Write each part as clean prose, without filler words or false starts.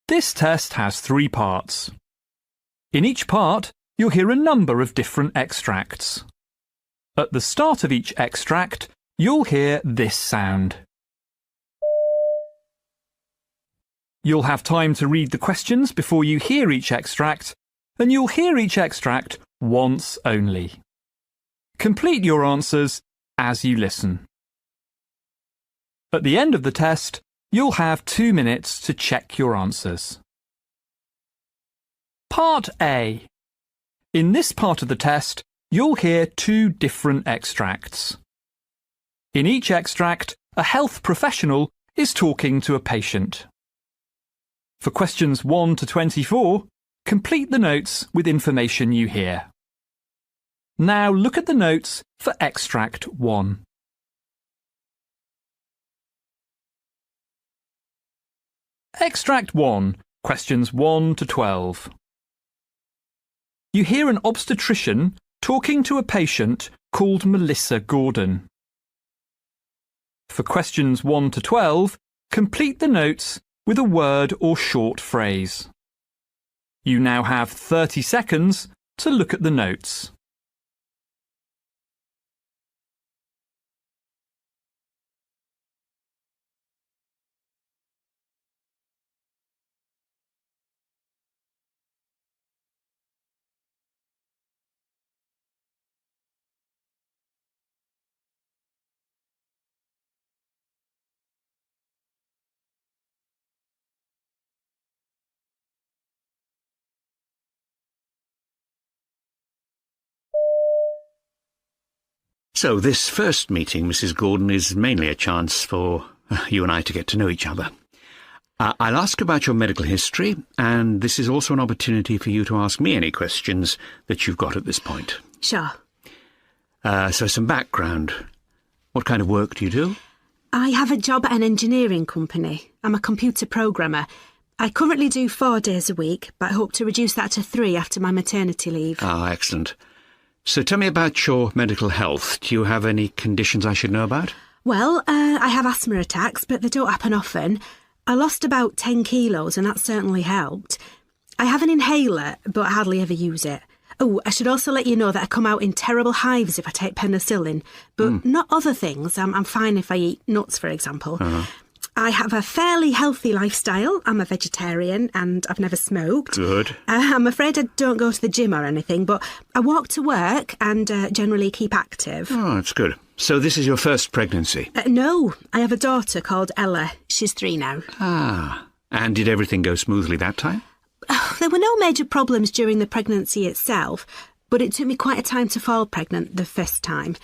This test has 3 parts. In each part, you'll hear a number of different extracts. At the start of each extract, you'll hear this sound. You'll have time to read the questions before you hear each extract, and you'll hear each extract once only. Complete your answers as you listen. At the end of the test, you'll have 2 minutes to check your answers. Part A. In this part of the test, you'll hear 2 different extracts. In each extract, a health professional is talking to a patient. For questions 1 to 24, complete the notes with information you hear. Now look at the notes for extract 1. Extract 1, questions 1 to 12. You hear an obstetrician talking to a patient called Melissa Gordon. For questions 1 to 12, complete the notes with a word or short phrase. You now have 30 seconds to look at the notes. So this first meeting, Mrs. Gordon, is mainly a chance for you and I to get to know each other. I'll ask about your medical history, and this is also an opportunity for you to ask me any questions that you've got at this point. Sure. So some background. What kind of work do you do? I have a job at an engineering company. I'm a computer programmer. I currently do 4 days a week, but I hope to reduce that to 3 after my maternity leave. Ah, excellent. So tell me about your medical health. Do you have any conditions I should know about? Well, I have asthma attacks, but they don't happen often. I lost about 10 kilos, and that certainly helped. I have an inhaler, but I hardly ever use it. Oh, I should also let you know that I come out in terrible hives if I take penicillin, but not other things. I'm fine if I eat nuts, for example. I have a fairly healthy lifestyle. I'm a vegetarian and I've never smoked. Good. I'm afraid I don't go to the gym or anything, but I walk to work and generally keep active. Oh, that's good. So this is your first pregnancy? No, I have a daughter called Ella. She's 3 now. Ah, and did everything go smoothly that time? There were no major problems during the pregnancy itself, but it took me quite a time to fall pregnant the first time.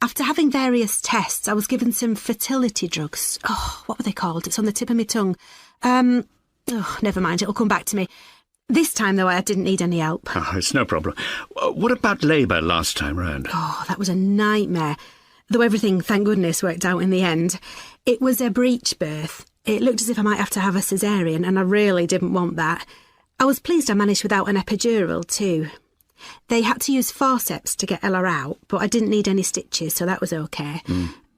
After having various tests, I was given some fertility drugs. Oh, what were they called? It's on the tip of my tongue. Never mind, it'll come back to me. This time, though, I didn't need any help. Oh, it's no problem. What about labour last time round? Oh, that was a nightmare. Though everything, thank goodness, worked out in the end. It was a breech birth. It looked as if I might have to have a caesarean, and I really didn't want that. I was pleased I managed without an epidural, too. They had to use forceps to get Ella out, but I didn't need any stitches, so that was okay.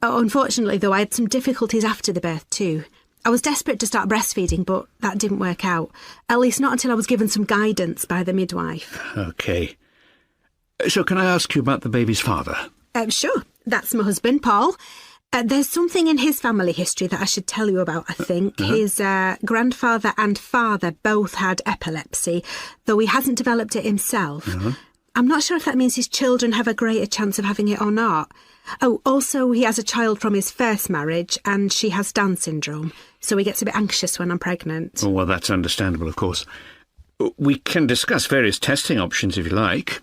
Unfortunately, though, I had some difficulties after the birth too. I was desperate to start breastfeeding, but that didn't work out. At least not until I was given some guidance by the midwife. OK. So can I ask you about the baby's father? Sure. That's my husband, Paul. There's something in his family history that I should tell you about, I think. His grandfather and father both had epilepsy, though he hasn't developed it himself. I'm not sure if that means his children have a greater chance of having it or not. Oh, also, he has a child from his first marriage, and she has Down syndrome, so he gets a bit anxious when I'm pregnant. Oh, well, that's understandable, of course. We can discuss various testing options if you like.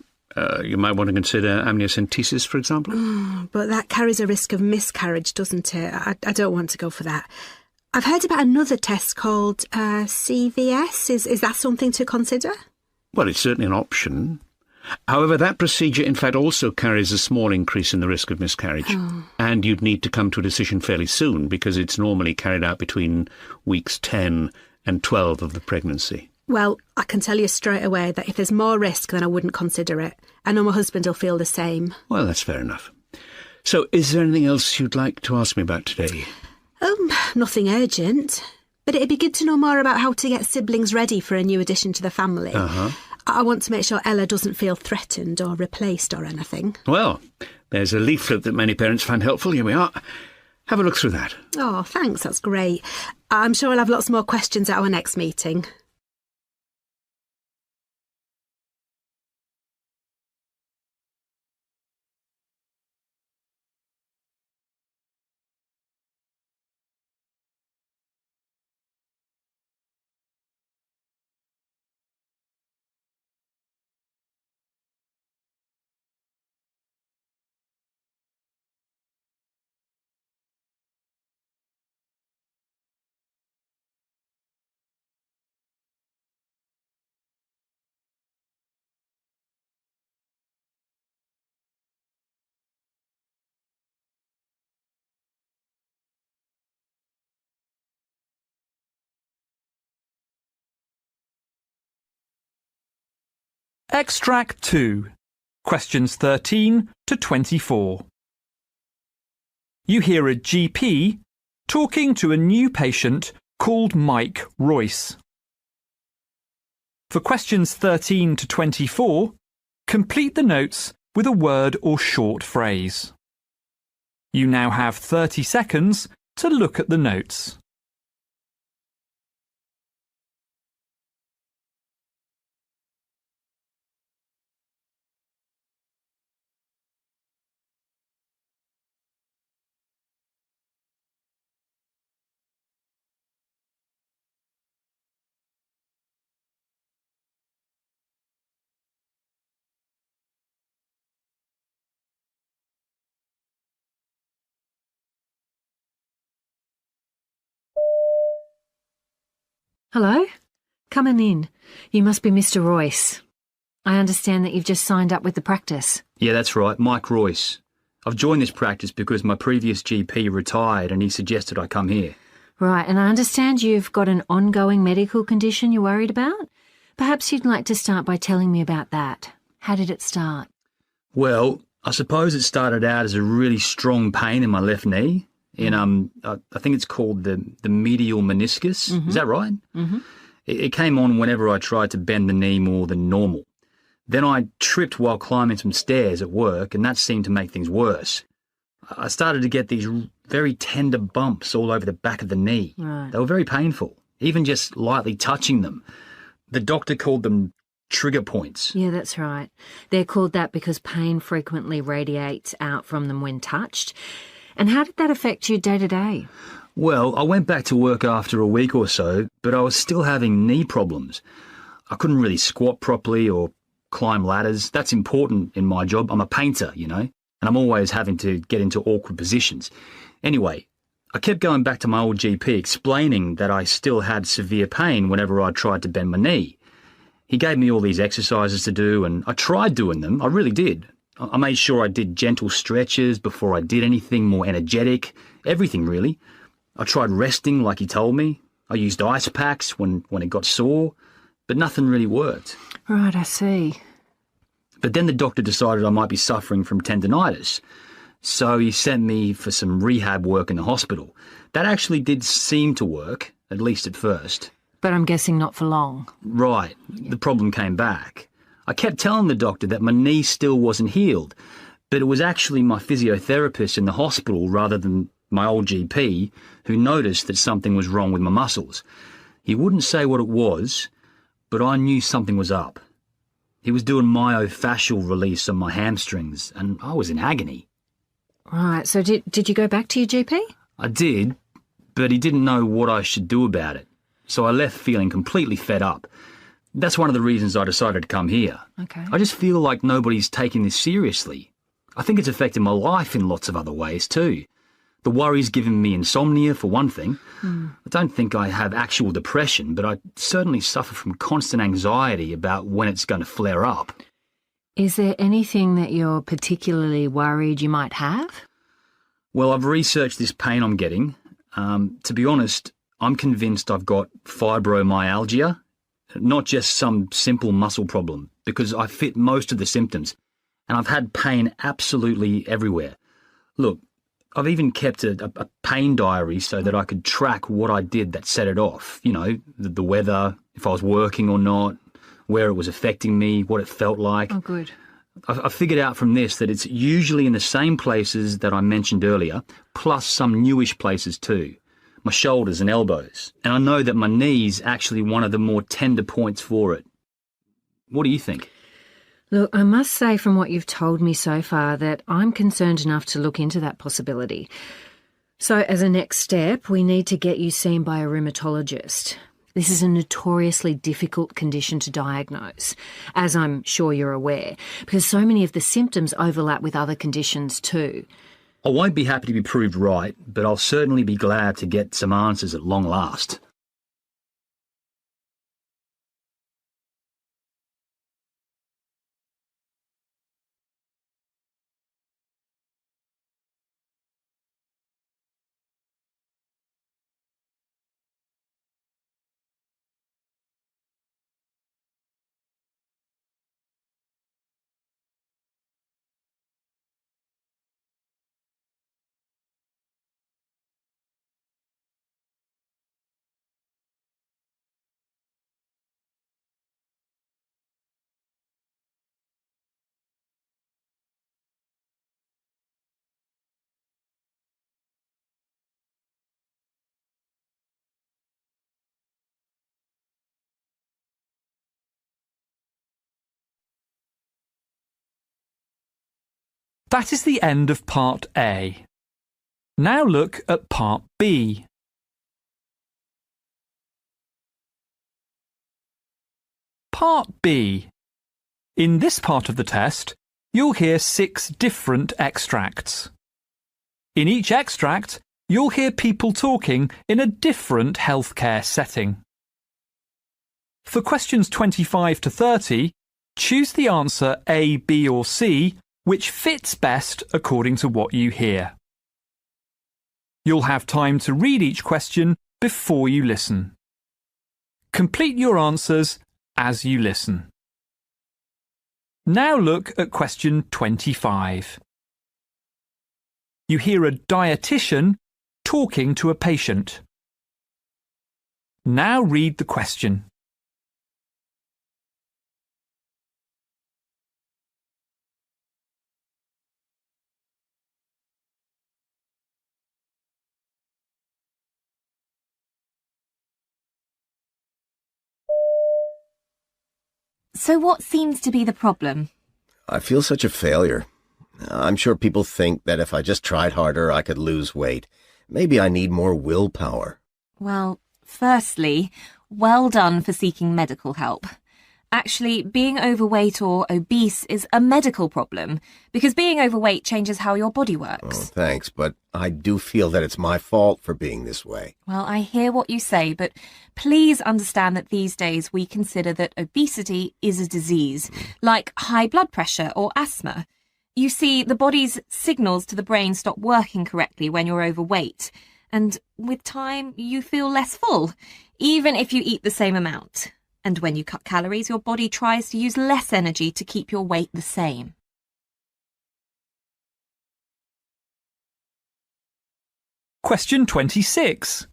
You might want to consider amniocentesis, for example. But that carries a risk of miscarriage, doesn't it? I don't want to go for that. I've heard about another test called CVS. Is that something to consider? Well, it's certainly an option. However, that procedure, in fact, also carries a small increase in the risk of miscarriage. And you'd need to come to a decision fairly soon, because it's normally carried out between weeks 10 and 12 of the pregnancy. Well, I can tell you straight away that if there's more risk, then I wouldn't consider it. I know my husband will feel the same. Well, that's fair enough. So, is there anything else you'd like to ask me about today? Nothing urgent. But it'd be good to know more about how to get siblings ready for a new addition to the family. I want to make sure Ella doesn't feel threatened or replaced or anything. Well, there's a leaflet that many parents find helpful. Here we are. Have a look through that. Oh, thanks, that's great. I'm sure I'll have lots more questions at our next meeting. Extract 2. Questions 13 to 24. You hear a GP talking to a new patient called Mike Royce. For questions 13 to 24, complete the notes with a word or short phrase. You now have 30 seconds to look at the notes. Hello? Coming in. You must be Mr. Royce. I understand that you've just signed up with the practice. Yeah, that's right, Mike Royce. I've joined this practice because my previous GP retired and he suggested I come here. Right, and I understand you've got an ongoing medical condition you're worried about? Perhaps you'd like to start by telling me about that. How did it start? Well, I suppose it started out as a really strong pain in my left knee. I think it's called the medial meniscus. Mm-hmm. Is that right? Mm-hmm. It came on whenever I tried to bend the knee more than normal. Then I tripped while climbing some stairs at work, and that seemed to make things worse. I started to get these very tender bumps all over the back of the knee. Right. They were very painful, even just lightly touching them. The doctor called them trigger points. Yeah, that's right. They're called that because pain frequently radiates out from them when touched. And how did that affect you day to day? Well, I went back to work after a week or so, but I was still having knee problems. I couldn't really squat properly or climb ladders. That's important in my job. I'm a painter, you know, and I'm always having to get into awkward positions. Anyway, I kept going back to my old GP explaining that I still had severe pain whenever I tried to bend my knee. He gave me all these exercises to do, and I tried doing them. I really did. I made sure I did gentle stretches before I did anything more energetic, everything really. I tried resting like he told me. I used ice packs when it got sore, but nothing really worked. Right, I see. But then the doctor decided I might be suffering from tendinitis, so he sent me for some rehab work in the hospital. That actually did seem to work, at least at first. But I'm guessing not for long. Right, the problem came back. I kept telling the doctor that my knee still wasn't healed, but it was actually my physiotherapist in the hospital rather than my old GP who noticed that something was wrong with my muscles. He wouldn't say what it was, but I knew something was up. He was doing myofascial release on my hamstrings, and I was in agony. Right, so did you go back to your GP? I did, but he didn't know what I should do about it, so I left feeling completely fed up. That's one of the reasons I decided to come here. Okay. I just feel like nobody's taking this seriously. I think it's affecting my life in lots of other ways too. The worry's giving me insomnia, for one thing. I don't think I have actual depression, but I certainly suffer from constant anxiety about when it's going to flare up. Is there anything that you're particularly worried you might have? Well, I've researched this pain I'm getting. To be honest, I'm convinced I've got fibromyalgia, not just some simple muscle problem, because I fit most of the symptoms, and I've had pain absolutely everywhere. Look, I've even kept a pain diary so that I could track what I did that set it off. You know, the weather, if I was working or not, where it was affecting me, what it felt like. Oh, good. I figured out from this that it's usually in the same places that I mentioned earlier, plus some newish places too. My shoulders and elbows. And I know that my knee's actually one of the more tender points for it. What do you think? Look, I must say from what you've told me so far that I'm concerned enough to look into that possibility. So as a next step, we need to get you seen by a rheumatologist. This is a notoriously difficult condition to diagnose, as I'm sure you're aware, because so many of the symptoms overlap with other conditions too. I won't be happy to be proved right, but I'll certainly be glad to get some answers at long last. That is the end of Part A. Now look at Part B. Part B. In this part of the test, you'll hear 6 different extracts. In each extract, you'll hear people talking in a different healthcare setting. For questions 25 to 30, choose the answer A, B or C which fits best according to what you hear. You'll have time to read each question before you listen. Complete your answers as you listen. Now look at question 25. You hear a dietitian talking to a patient. Now read the question. So what seems to be the problem? I feel such a failure. I'm sure people think that if I just tried harder, I could lose weight. Maybe I need more willpower. Well, firstly, well done for seeking medical help. Actually, being overweight or obese is a medical problem because being overweight changes how your body works. Oh, thanks, but I do feel that it's my fault for being this way. Well, I hear what you say, but please understand that these days we consider that obesity is a disease, like high blood pressure or asthma. You see, the body's signals to the brain stop working correctly when you're overweight, and with time you feel less full, even if you eat the same amount. And when you cut calories, your body tries to use less energy to keep your weight the same. Question 26.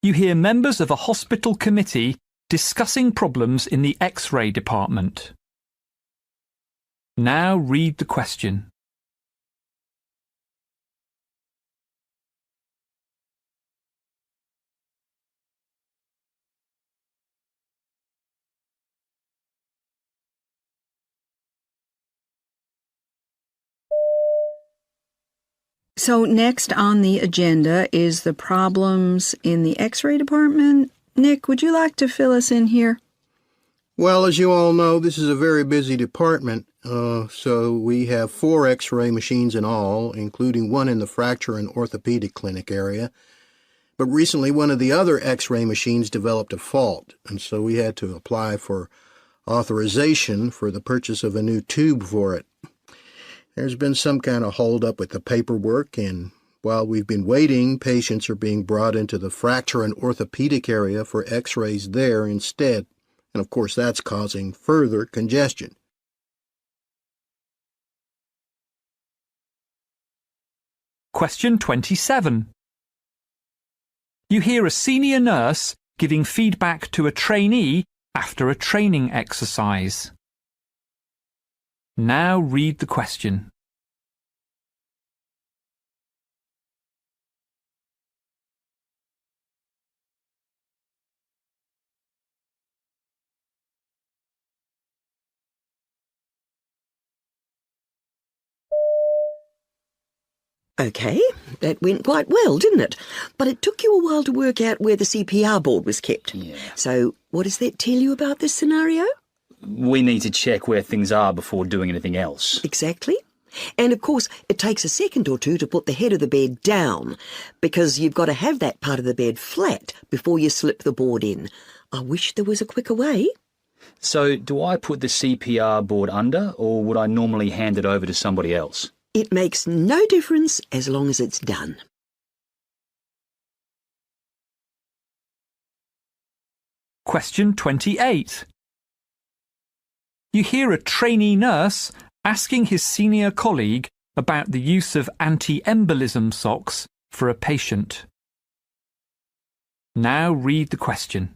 You hear members of a hospital committee discussing problems in the X-ray department. Now read the question. So next on the agenda is the problems in the X-ray department. Nick, would you like to fill us in here? Well, as you all know, this is a very busy department, so we have 4 X-ray machines in all, including one in the fracture and orthopedic clinic area. But recently, one of the other X-ray machines developed a fault, and so we had to apply for authorization for the purchase of a new tube for it. There's been some kind of hold-up with the paperwork, and while we've been waiting, patients are being brought into the fracture and orthopedic area for X-rays there instead. And of course, that's causing further congestion. Question 27. You hear a senior nurse giving feedback to a trainee after a training exercise. Now read the question. OK, that went quite well, didn't it? But it took you a while to work out where the CPR board was kept. Yeah. So what does that tell you about this scenario? We need to check where things are before doing anything else. Exactly. And of course, it takes a second or two to put the head of the bed down, because you've got to have that part of the bed flat before you slip the board in. I wish there was a quicker way. So, do I put the CPR board under, or would I normally hand it over to somebody else? It makes no difference as long as it's done. Question 28. You hear a trainee nurse asking his senior colleague about the use of anti-embolism socks for a patient. Now read the question.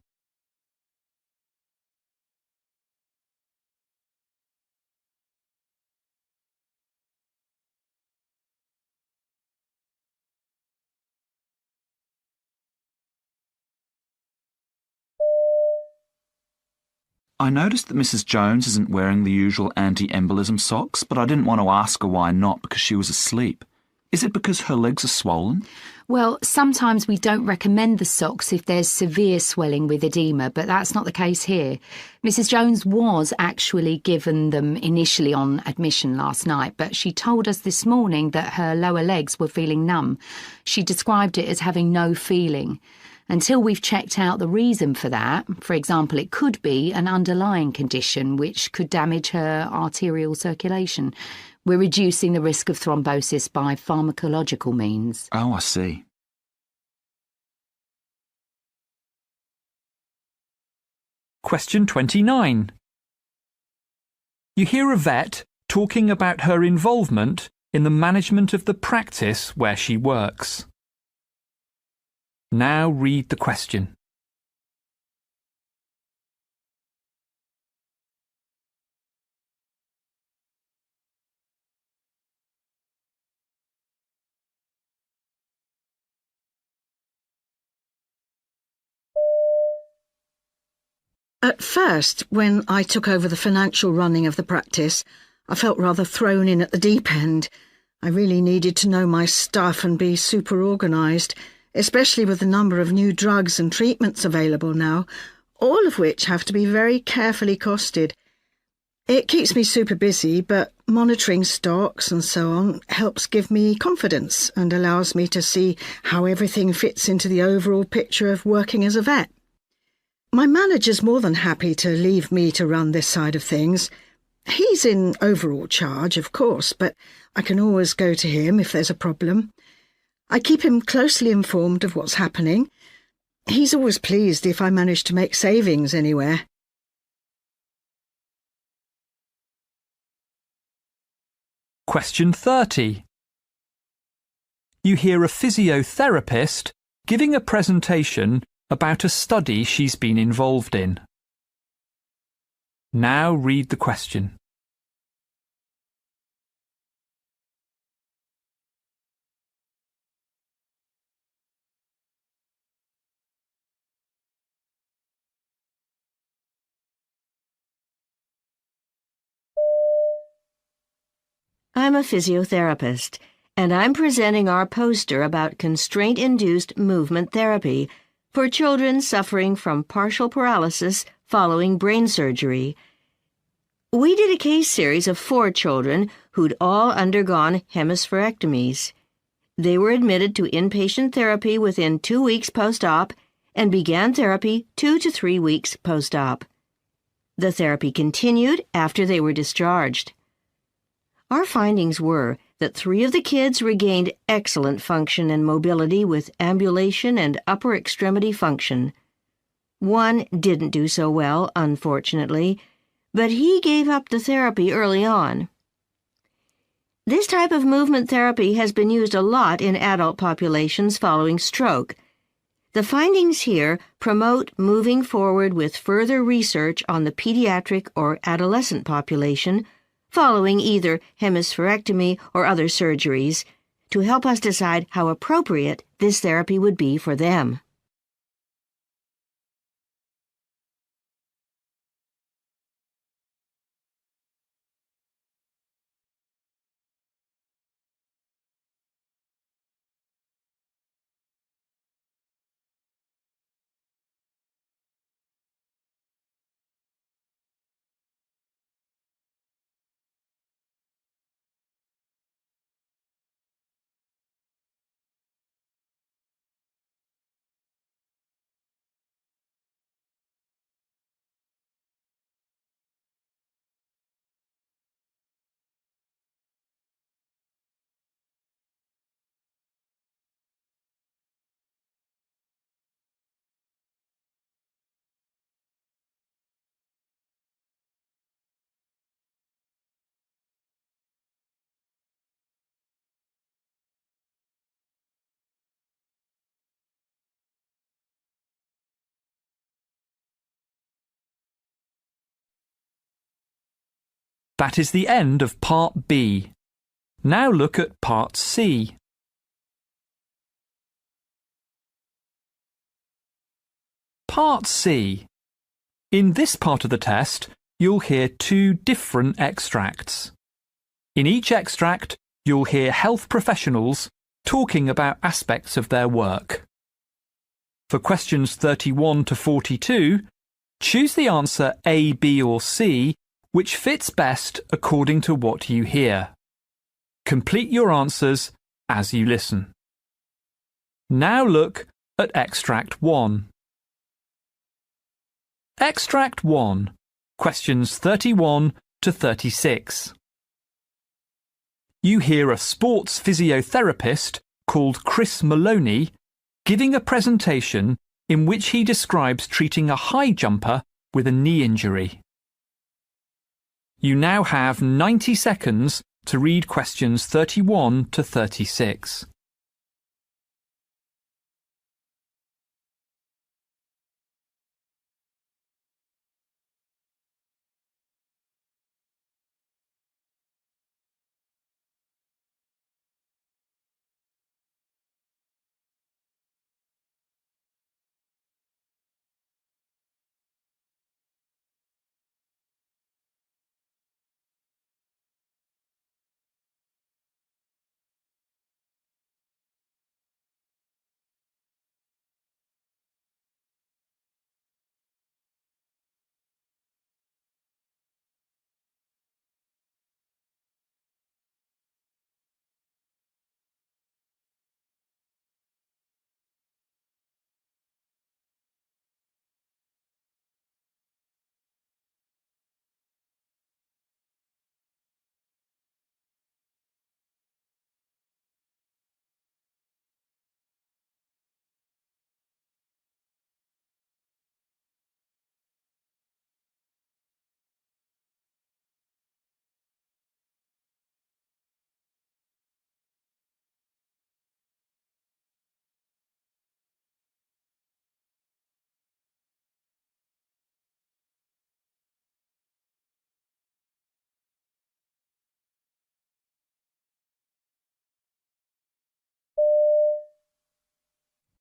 I noticed that Mrs. Jones isn't wearing the usual anti-embolism socks, but I didn't want to ask her why not because she was asleep. Is it because her legs are swollen? Well, sometimes we don't recommend the socks if there's severe swelling with edema, but that's not the case here. Mrs. Jones was actually given them initially on admission last night, but she told us this morning that her lower legs were feeling numb. She described it as having no feeling. Until we've checked out the reason for that, for example, it could be an underlying condition which could damage her arterial circulation. We're reducing the risk of thrombosis by pharmacological means. Oh, I see. Question 29. You hear a vet talking about her involvement in the management of the practice where she works. Now read the question. At first, when I took over the financial running of the practice, I felt rather thrown in at the deep end. I really needed to know my stuff and be super organised, especially with the number of new drugs and treatments available now, all of which have to be very carefully costed. It keeps me super busy, but monitoring stocks and so on helps give me confidence and allows me to see how everything fits into the overall picture of working as a vet. My manager's more than happy to leave me to run this side of things. He's in overall charge, of course, but I can always go to him if there's a problem. I keep him closely informed of what's happening. He's always pleased if I manage to make savings anywhere. Question 30. You hear a physiotherapist giving a presentation about a study she's been involved in. Now read the question. I'm a physiotherapist, and I'm presenting our poster about constraint-induced movement therapy for children suffering from partial paralysis following brain surgery. We did a case series of 4 children who'd all undergone hemispherectomies. They were admitted to inpatient therapy within 2 weeks post-op and began therapy 2 to 3 weeks post-op. The therapy continued after they were discharged. Our findings were that 3 of the kids regained excellent function and mobility with ambulation and upper extremity function. 1 didn't do so well, unfortunately, but he gave up the therapy early on. This type of movement therapy has been used a lot in adult populations following stroke. The findings here promote moving forward with further research on the pediatric or adolescent population following either hemispherectomy or other surgeries to help us decide how appropriate this therapy would be for them. That is the end of Part B. Now look at Part C. Part C. In this part of the test, you'll hear two different extracts. In each extract, you'll hear health professionals talking about aspects of their work. For questions 31 to 42, choose the answer A, B or C which fits best according to what you hear. Complete your answers as you listen. Now look at Extract 1. Extract 1, questions 31 to 36. You hear a sports physiotherapist called Chris Maloney giving a presentation in which he describes treating a high jumper with a knee injury. You now have 90 seconds to read questions 31 to 36.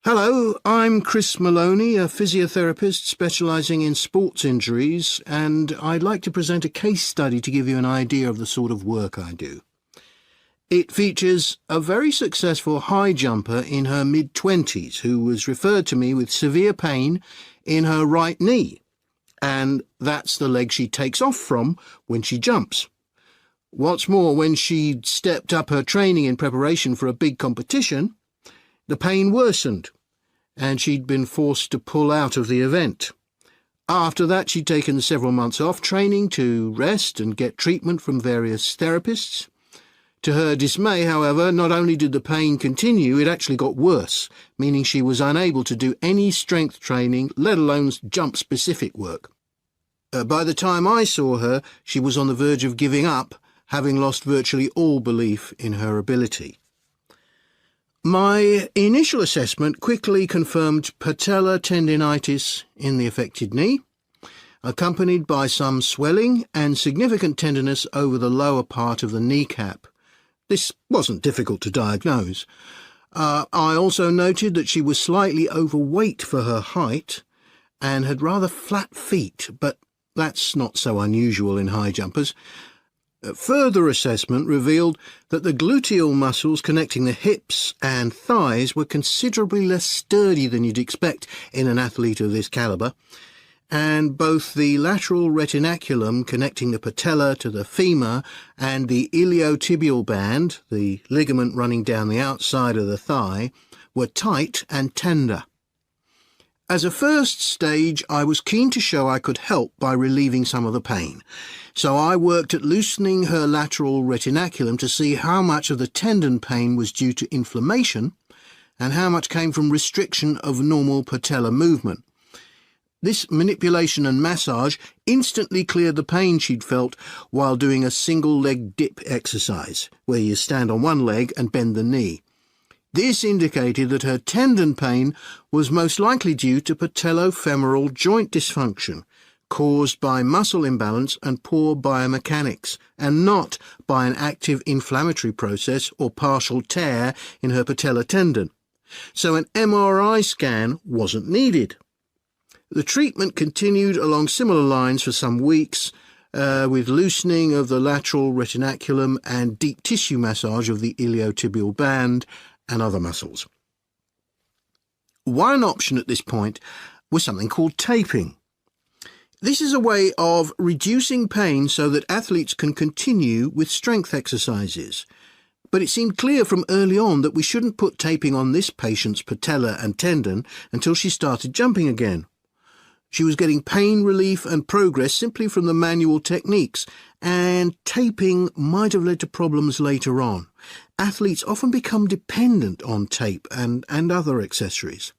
Hello, I'm Chris Maloney, a physiotherapist specialising in sports injuries, and I'd like to present a case study to give you an idea of the sort of work I do. It features a very successful high jumper in her mid-20s who was referred to me with severe pain in her right knee, and that's the leg she takes off from when she jumps. What's more, when she stepped up her training in preparation for a big competition, the pain worsened, and she'd been forced to pull out of the event. After that, she'd taken several months off training to rest and get treatment from various therapists. To her dismay, however, not only did the pain continue, it actually got worse, meaning she was unable to do any strength training, let alone jump-specific work. By the time I saw her, she was on the verge of giving up, having lost virtually all belief in her ability. My initial assessment quickly confirmed patellar tendinitis in the affected knee, accompanied by some swelling and significant tenderness over the lower part of the kneecap. This wasn't difficult to diagnose. I also noted that she was slightly overweight for her height and had rather flat feet, but that's not so unusual in high jumpers. Further assessment revealed that the gluteal muscles connecting the hips and thighs were considerably less sturdy than you'd expect in an athlete of this calibre, and both the lateral retinaculum connecting the patella to the femur and the iliotibial band, the ligament running down the outside of the thigh, were tight and tender. As a first stage, I was keen to show I could help by relieving some of the pain, so I worked at loosening her lateral retinaculum to see how much of the tendon pain was due to inflammation and how much came from restriction of normal patellar movement. This manipulation and massage instantly cleared the pain she'd felt while doing a single-leg dip exercise, where you stand on one leg and bend the knee. This indicated that her tendon pain was most likely due to patellofemoral joint dysfunction, caused by muscle imbalance and poor biomechanics, and not by an active inflammatory process or partial tear in her patellar tendon. So an MRI scan wasn't needed. The treatment continued along similar lines for some weeks, with loosening of the lateral retinaculum and deep tissue massage of the iliotibial band and other muscles. One option at this point was something called taping. This is a way of reducing pain so that athletes can continue with strength exercises. But it seemed clear from early on that we shouldn't put taping on this patient's patella and tendon until she started jumping again. She was getting pain relief and progress simply from the manual techniques, and taping might have led to problems later on. Athletes often become dependent on tape and other accessories.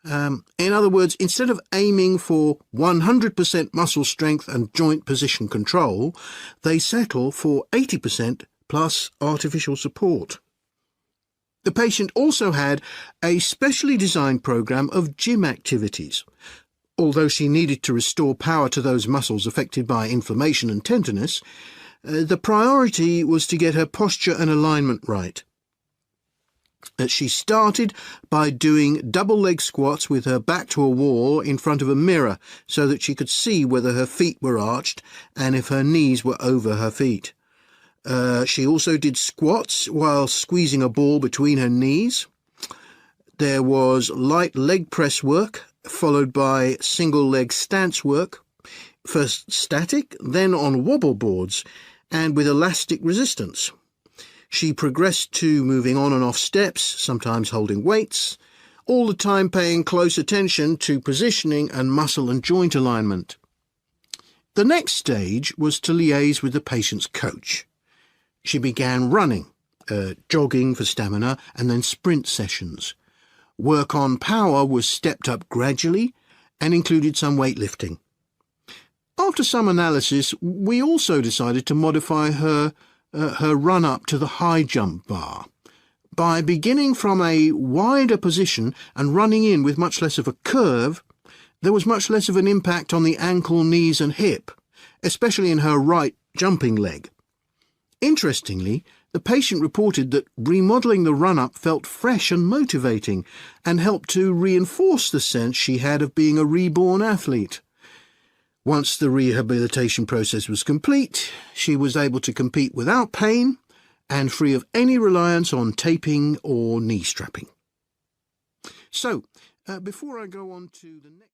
In other words, instead of aiming for 100% muscle strength and joint position control, they settle for 80% plus artificial support. The patient also had a specially designed program of gym activities. Although she needed to restore power to those muscles affected by inflammation and tenderness, the priority was to get her posture and alignment right. She started by doing double leg squats with her back to a wall in front of a mirror so that she could see whether her feet were arched and if her knees were over her feet. She also did squats while squeezing a ball between her knees. There was light leg press work, followed by single leg stance work, first static, then on wobble boards, and with elastic resistance. She progressed to moving on and off steps, sometimes holding weights, all the time paying close attention to positioning and muscle and joint alignment. The next stage was to liaise with the patient's coach. She began running, jogging for stamina, and then sprint sessions. Work on power was stepped up gradually and included some weightlifting. After some analysis, we also decided to modify her run-up to the high jump bar. By beginning from a wider position and running in with much less of a curve, there was much less of an impact on the ankle, knees and hip, especially in her right jumping leg. Interestingly, the patient reported that remodelling the run-up felt fresh and motivating and helped to reinforce the sense she had of being a reborn athlete. Once the rehabilitation process was complete, she was able to compete without pain and free of any reliance on taping or knee strapping. So, before I go on to the next...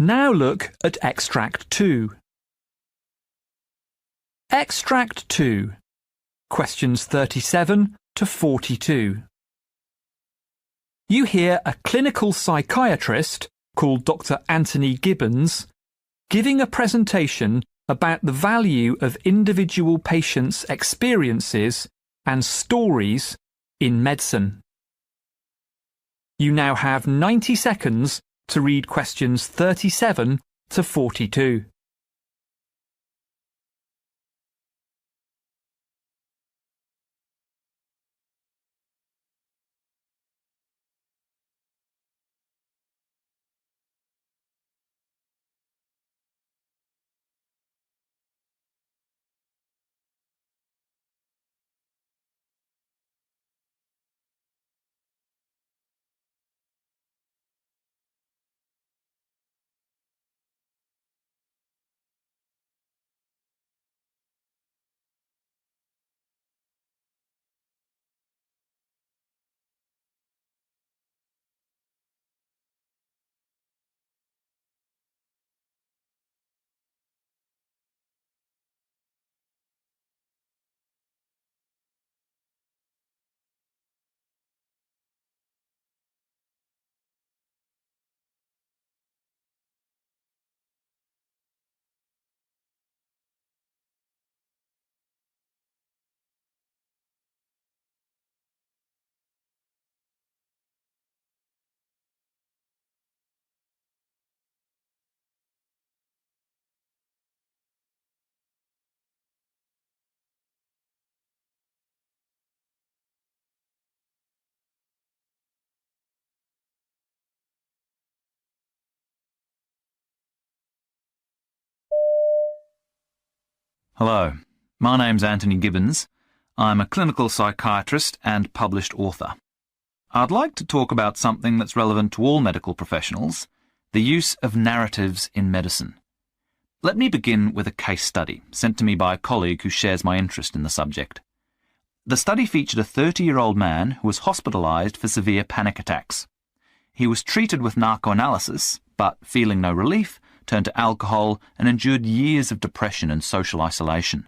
Now look at Extract 2. Extract 2, questions 37 to 42. You hear a clinical psychiatrist called Dr. Anthony Gibbons giving a presentation about the value of individual patients' experiences and stories in medicine. You now have 90 seconds to read questions 37 to 42. Hello, my name's Anthony Gibbons. I'm a clinical psychiatrist and published author. I'd like to talk about something that's relevant to all medical professionals, the use of narratives in medicine. Let me begin with a case study sent to me by a colleague who shares my interest in the subject. The study featured a 30-year-old man who was hospitalised for severe panic attacks. He was treated with narcoanalysis, but feeling no relief, turned to alcohol and endured years of depression and social isolation.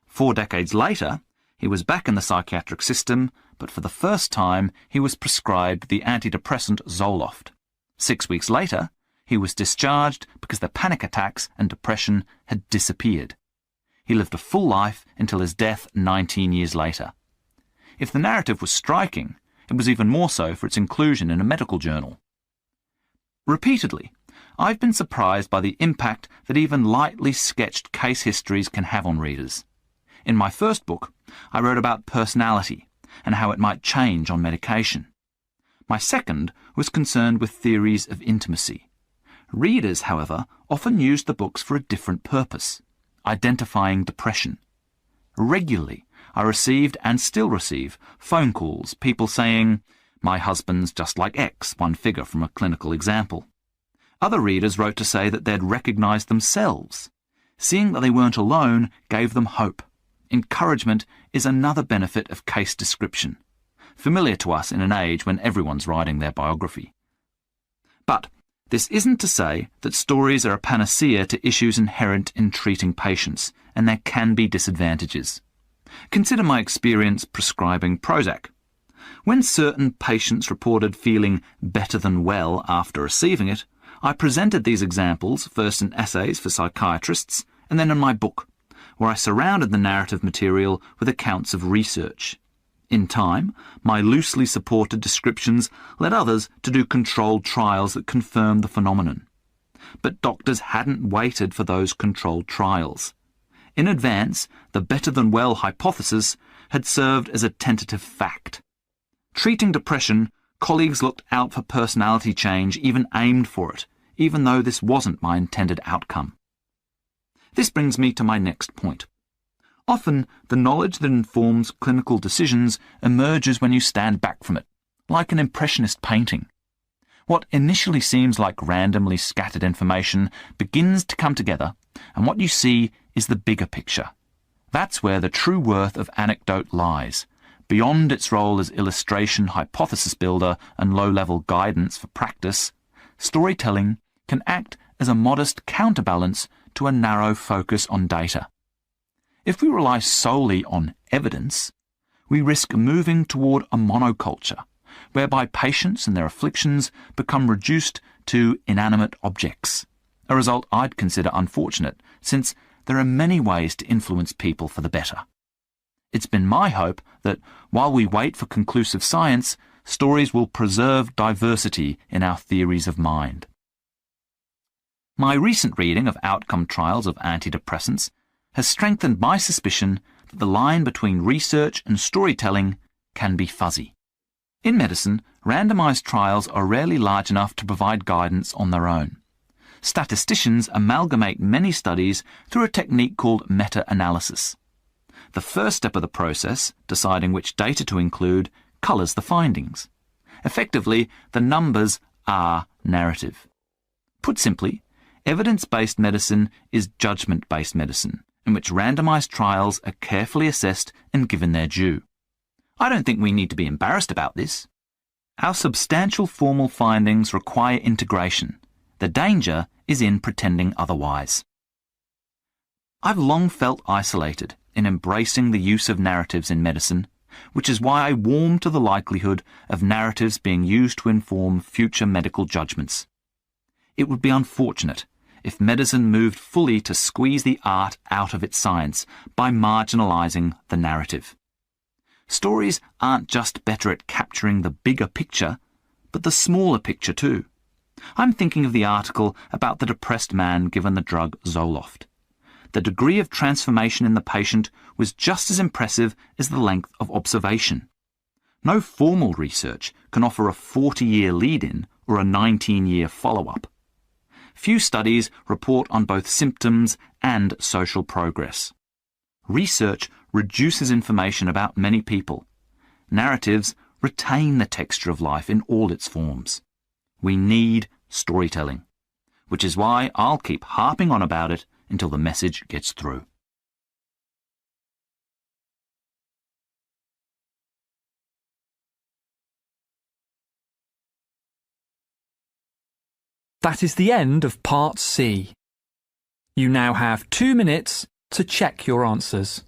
4 decades later, he was back in the psychiatric system, but for the first time he was prescribed the antidepressant Zoloft. 6 weeks later, he was discharged because the panic attacks and depression had disappeared. He lived a full life until his death 19 years later. If the narrative was striking, it was even more so for its inclusion in a medical journal. Repeatedly, I've been surprised by the impact that even lightly sketched case histories can have on readers. In my first book, I wrote about personality and how it might change on medication. My second was concerned with theories of intimacy. Readers, however, often used the books for a different purpose, identifying depression. Regularly, I received and still receive phone calls, people saying, "My husband's just like X," one figure from a clinical example. Other readers wrote to say that they'd recognised themselves. Seeing that they weren't alone gave them hope. Encouragement is another benefit of case description, familiar to us in an age when everyone's writing their biography. But this isn't to say that stories are a panacea to issues inherent in treating patients, and there can be disadvantages. Consider my experience prescribing Prozac. When certain patients reported feeling better than well after receiving it, I presented these examples first in essays for psychiatrists and then in my book, where I surrounded the narrative material with accounts of research. In time, my loosely supported descriptions led others to do controlled trials that confirmed the phenomenon. But doctors hadn't waited for those controlled trials. In advance, the better-than-well hypothesis had served as a tentative fact. Treating depression, colleagues looked out for personality change, even aimed for it, even though this wasn't my intended outcome. This brings me to my next point. Often, the knowledge that informs clinical decisions emerges when you stand back from it, like an impressionist painting. What initially seems like randomly scattered information begins to come together, and what you see is the bigger picture. That's where the true worth of anecdote lies. Beyond its role as illustration, hypothesis builder, and low-level guidance for practice, storytelling can act as a modest counterbalance to a narrow focus on data. If we rely solely on evidence, we risk moving toward a monoculture, whereby patients and their afflictions become reduced to inanimate objects, a result I'd consider unfortunate, since there are many ways to influence people for the better. It's been my hope that while we wait for conclusive science, stories will preserve diversity in our theories of mind. My recent reading of outcome trials of antidepressants has strengthened my suspicion that the line between research and storytelling can be fuzzy. In medicine, randomized trials are rarely large enough to provide guidance on their own. Statisticians amalgamate many studies through a technique called meta-analysis. The first step of the process, deciding which data to include, colours the findings. Effectively, the numbers are narrative. Put simply, evidence-based medicine is judgment-based medicine, in which randomized trials are carefully assessed and given their due. I don't think we need to be embarrassed about this. Our substantial formal findings require integration. The danger is in pretending otherwise. I've long felt isolated in embracing the use of narratives in medicine, which is why I warm to the likelihood of narratives being used to inform future medical judgments. It would be unfortunate if medicine moved fully to squeeze the art out of its science by marginalising the narrative. Stories aren't just better at capturing the bigger picture, but the smaller picture too. I'm thinking of the article about the depressed man given the drug Zoloft. The degree of transformation in the patient was just as impressive as the length of observation. No formal research can offer a 40-year lead-in or a 19-year follow-up. Few studies report on both symptoms and social progress. Research reduces information about many people. Narratives retain the texture of life in all its forms. We need storytelling, which is why I'll keep harping on about it until the message gets through. That is the end of Part C. You now have 2 minutes to check your answers.